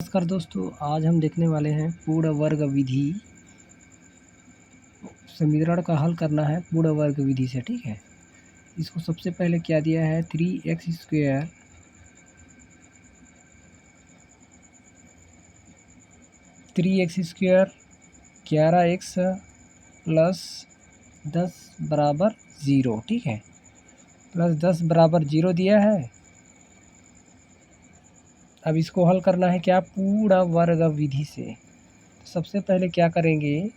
नमस्कार दोस्तों, आज हम देखने वाले हैं पूर्ण वर्ग विधि। समीकरण का हल करना है पूर्ण वर्ग विधि से। ठीक है, इसको सबसे पहले क्या दिया है 3x square (3x² 11x plus 10 बराबर 0). ठीक है, प्लस 10 बराबर 0 दिया है। अब इसको हल करना है क्या पूर्ण वर्ग विधि से। सबसे पहले क्या करेंगे,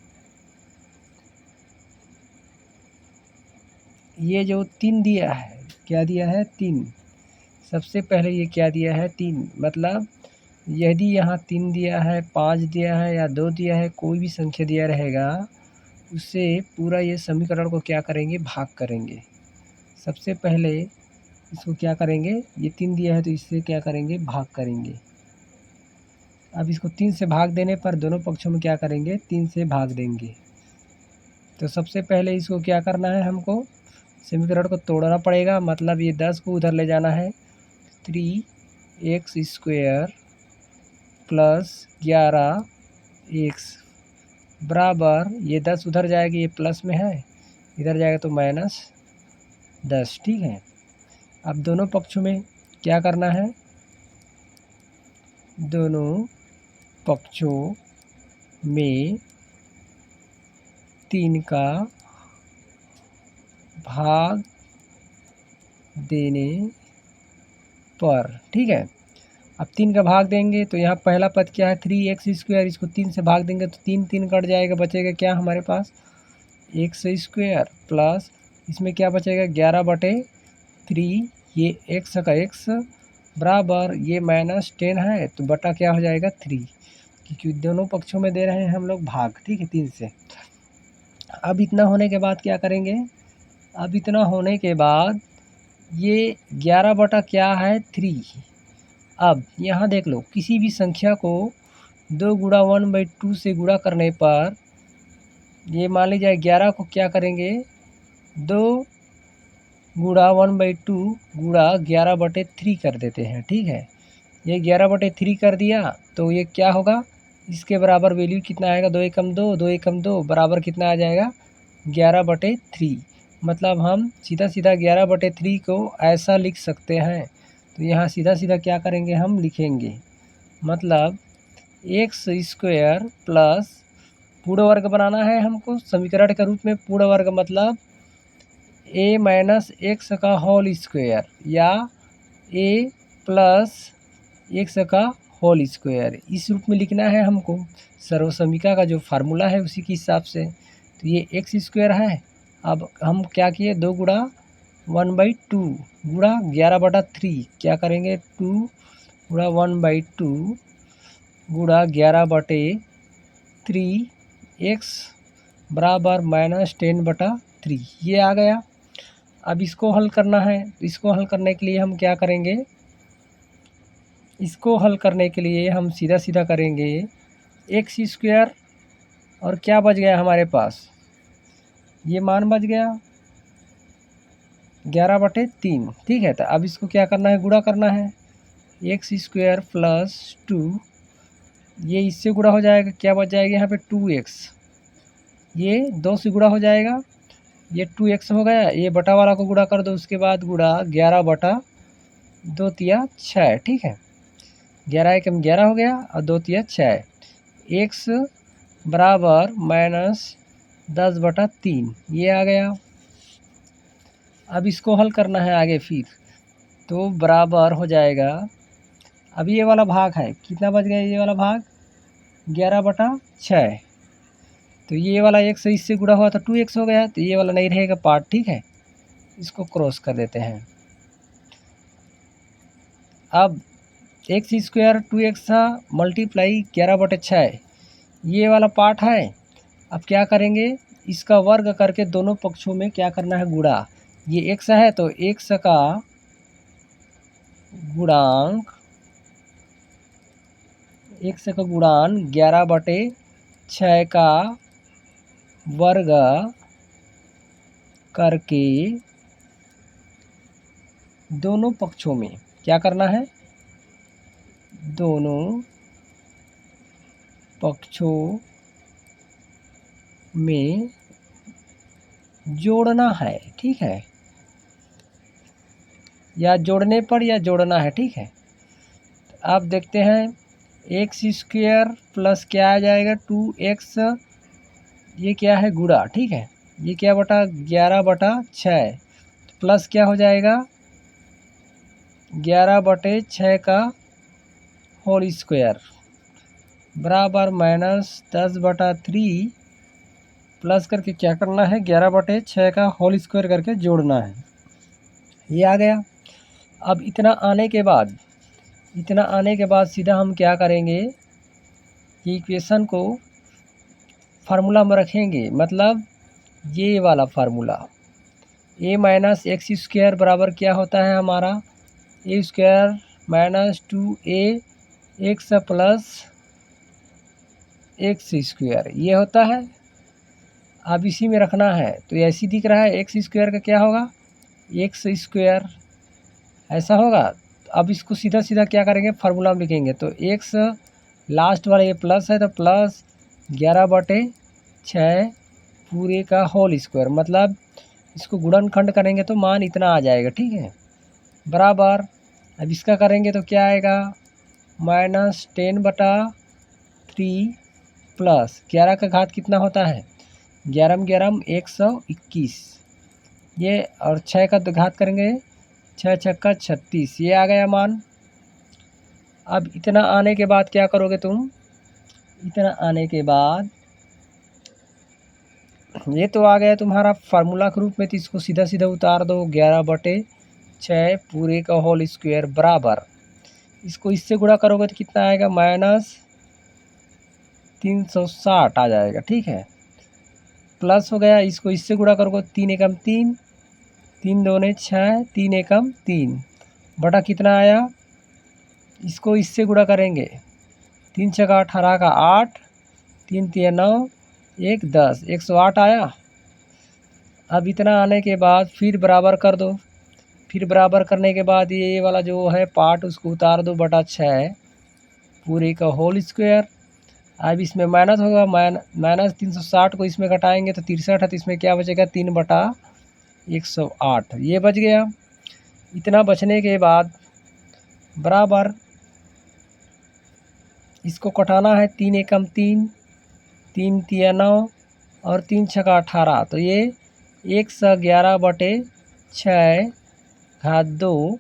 ये जो 3 दिया है, क्या दिया है 3। सबसे पहले ये क्या दिया है 3, मतलब यदि यहाँ 3 दिया है, 5 दिया है या 2 दिया है, कोई भी संख्या दिया रहेगा उससे पूरा ये समीकरण को क्या करेंगे, भाग करेंगे। सबसे पहले इसको क्या करेंगे, ये 3 दिया है तो इससे क्या करेंगे, भाग करेंगे। अब इसको 3 से भाग देने पर दोनों पक्षों में क्या करेंगे, 3 से भाग देंगे। तो सबसे पहले इसको क्या करना है, हमको समीकरण को तोड़ना पड़ेगा। मतलब ये 10 को उधर ले जाना है, 3x² प्लस 11x बराबर, ये 10 उधर जाएगी, ये प्लस में है, इधर जाएगा तो -10। ठीक है, अब दोनों पक्षों में क्या करना है, दोनों पक्षों में 3 का भाग देने पर। ठीक है, अब 3 का भाग देंगे तो यहाँ पहला पद क्या है 3x², इसको 3 से भाग देंगे तो 3 3 कट जाएगा, बचेगा क्या हमारे पास x² प्लस इसमें क्या बचेगा 11/3, ये x का x बराबर ये -10 है तो बटा क्या हो जाएगा 3, क्योंकि दोनों पक्षों में दे रहे हैं हम लोग भाग। ठीक है, 3 से। अब इतना होने के बाद क्या करेंगे, अब इतना होने के बाद ये 11 बटा क्या है 3। अब यहाँ देख लो, किसी भी संख्या को 2 गुणा 1/2 से गुणा करने पर, ये मान लीजिए 11 को क्या करेंगे, 2 गुणा 1/2 गुणा 11/3 कर देते हैं। ठीक है, ये 11/3 कर दिया तो ये क्या होगा, इसके बराबर वैल्यू कितना आएगा, 2 एकम 2, 2 एकम 2 बराबर कितना आ जाएगा 11/3। मतलब हम सीधा सीधा 11/3 को ऐसा लिख सकते हैं। तो यहाँ सीधा सीधा क्या करेंगे, हम लिखेंगे, मतलब x² प्लस पूर्ण वर्ग बनाना है हमको समीकरण के रूप में। पूर्ण वर्ग मतलब a - x का होल स्क्वायर या a प्लस x का होल स्क्वायर, इस रूप में लिखना है हमको। सर्वसमीका का जो फार्मूला है उसी के हिसाब से। तो ये x² है। अब हम क्या किए, 2 गुणा 1/2 गुणा 11/3 क्या करेंगे, 2 गुणा 1/2 गुणा 11/3 x बराबर -10/3, ये आ गया। अब इसको हल करना है, तो इसको हल करने के लिए हम क्या करेंगे, इसको हल करने के लिए हम सीधा सीधा करेंगे x² और क्या बच गया हमारे पास, ये मान बच गया 11/3। ठीक है, तो अब इसको क्या करना है, गुणा करना है, x² प्लस 2, ये इससे गुणा हो जाएगा, क्या बच जाएगा यहाँ पे 2x, ये 2 से गुणा हो जाएगा, ये 2x हो गया, ये बटा वाला को गुणा कर दो, उसके बाद गुणा 11/2 तिया 6। ठीक है, 11 एकम 11 हो गया और 2 तिया 6, x बराबर -10/3, ये आ गया। अब इसको हल करना है आगे फिर, तो बराबर हो जाएगा, अब ये वाला भाग है, कितना बच गया, ये वाला भाग 11/6, तो ये वाला x से इससे गुणा हुआ तो 2x हो गया, तो ये वाला नहीं रहेगा पार्ट। ठीक है, इसको क्रॉस कर देते हैं। अब x² 2x था मल्टीप्लाई 11/6, ये वाला पार्ट है। अब क्या करेंगे, इसका वर्ग करके दोनों पक्षों में क्या करना है, गुणा। ये x है तो x का गुणांक, x का गुणान 11/6 का वर्ग करके दोनों पक्षों में क्या करना है, दोनों पक्षों में जोड़ना है, ठीक है, या जोड़ने पर या जोड़ना है, ठीक है। अब देखते हैं एक्स स्क्वायर प्लस क्या आ जाएगा 2x, ये क्या है गुणा, ठीक है, ये क्या बटा 11/6 प्लस क्या हो जाएगा 11/6 का होल स्क्वायर बराबर -10/3 प्लस करके क्या करना है 11/6 का होल स्क्वायर करके जोड़ना है। ये आ गया। अब इतना आने के बाद सीधा हम क्या करेंगे कि इक्वेशन को फार्मूला में रखेंगे, मतलब ये वाला formula a minus x square बराबर क्या होता है हमारा a square minus 2ax plus x square, ये होता है। अब इसी में रखना है तो ऐसी दिख रहा है एक्स स्क्वायर का क्या होगा एक्स स्क्वायर, ऐसा होगा। अब इसको सीधा सीधा क्या करेंगे फार्मूला में लिखेंगे, तो एक्स लास्ट वाला ये प्लस है तो प्लस 11/6 पूरे का होल स्क्वायर, मतलब इसको गुणनखंड करेंगे तो मान इतना आ जाएगा, ठीक है, बराबर। अब इसका करेंगे तो क्या आएगा -10/3 प्लस 11 का घात कितना होता है 11 में 11 121, ये और 6 का घात करेंगे 6 छक्का 36, ये आ गया मान। अब इतना आने के बाद क्या करोगे तुम, इतना आने के बाद ये तो आ गया तुम्हारा फार्मूला के रूप में, तो इसको सीधा सीधा उतार दो 11/6 पूरे का होल स्क्वायर बराबर, इसको इससे गुणा करोगे तो कितना आएगा -360 आ जाएगा, ठीक है, प्लस हो गया। इसको इससे गुणा करोगे 3 एकम 3, 3 दूने 6, 3 एकम 3 बटा कितना आया, इसको इससे गुणा करेंगे 3 छक्का 18 का 8, 3 तिया 9, 1 10, 108 आया। अब इतना आने के बाद फिर बराबर कर दो, फिर बराबर करने के बाद ये वाला जो है पार्ट उसको उतार दो बटा 6 पूरे का होल स्क्वायर। अब इसमें माइनस होगा, -360 को इसमें घटाएंगे तो 63 है, तो इसमें क्या बचेगा 3/108, ये बच गया। इतना बचने के बाद बराबर इसको कटाना है 3 एकम 3, 3 तिया 9 और 3 छक्का 18, तो ये 111/6 घात 2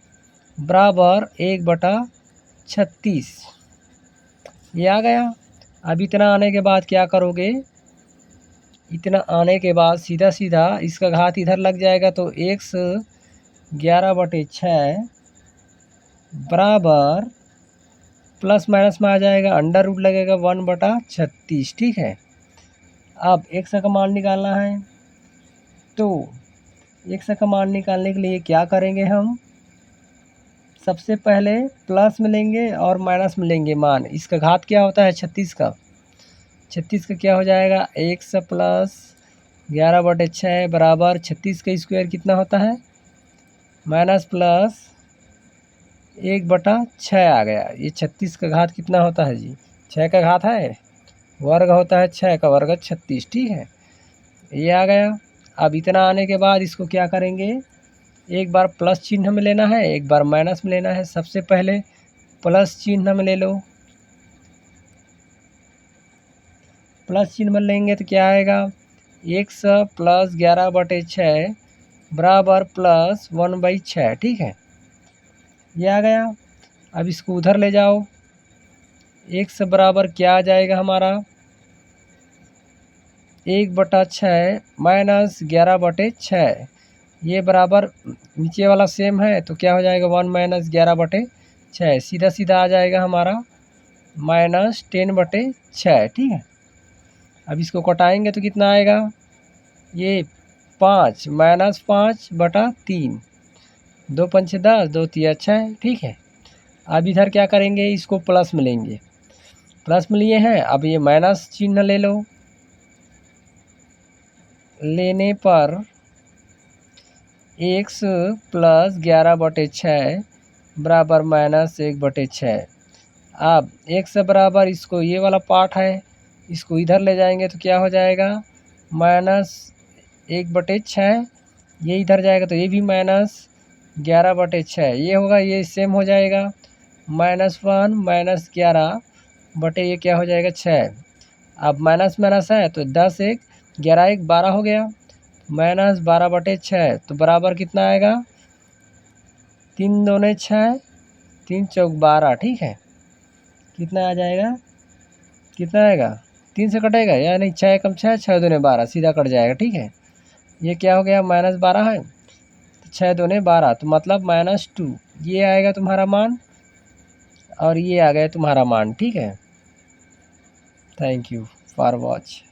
बराबर 1/36, ये आ गया। अब इतना आने के बाद क्या करोगे, इतना आने के बाद सीधा सीधा इसका घात इधर लग जाएगा तो 111/6 बराबर प्लस माइनस में आ जाएगा अंडर रूट लगेगा 1/36, ठीक है। अब x का मान निकालना है, तो x का मान निकालने के लिए क्या करेंगे हम, सबसे पहले प्लस में लेंगे और माइनस में लेंगे मान, इसका घात क्या होता है 36 का, 36 का क्या हो जाएगा x प्लस 11/6 बराबर 36 का स्क्वायर कितना होता है माइनस प्लस 1/6 आ गया। ये 36 का घात कितना होता है जी 6 का घात है, वर्ग होता है 6 का वर्ग 36, ठीक है, ये आ गया। अब इतना आने के बाद इसको क्या करेंगे, एक बार प्लस चिन्ह में लेना है, एक बार माइनस में लेना है। सबसे पहले प्लस चिन्ह में ले लो, प्लस चिन्ह में लेंगे तो क्या आएगा x प्लस 11/6 बराबर प्लस 1/6, ठीक है, ये आ गया। अब इसको उधर ले जाओ, x बराबर क्या आ जाएगा हमारा 1/6 माइनस 11/6, ये बराबर नीचे वाला सेम है तो क्या हो जाएगा 1 माइनस 11/6, सीधा सीधा आ जाएगा हमारा -10/6, ठीक है। अब इसको कटाएंगे तो कितना आएगा, ये 5 -5/3, 2 पंचे 10, 2 तिया 6, ठीक है। अब इधर क्या करेंगे, इसको प्लस में लेंगे, प्लस में लिए हैं, अब ये माइनस चिन्ह ले लो, लेने पर x प्लस 11/6 बराबर -1/6। अब x बराबर इसको ये वाला पार्ट है इसको इधर ले जाएंगे तो क्या हो जाएगा, -1/6। ये इधर जाएगा तो ये भी -11/6 ये होगा, ये सेम हो जाएगा। -1 -11 ये क्या हो जाएगा 6। अब माइनस माइनस है तो 10 1 11 1 12 हो गया, -12/6 तो बराबर कितना आएगा, 3 दूने 6, 3 चौक 12। ठीक है, कितना आ जाएगा, कितना आएगा, 3 से कटेगा या नहीं, 6 कम 6, 6 दूने 12 सीधा कट जाएगा। ठीक है, ये क्या हो गया, -12 है तो 6 दूने 12 तो मतलब -2 ये आएगा तुम्हारा मान, और ये आ गया तुम्हारा मान। ठीक है, थैंक यू फॉर वॉच।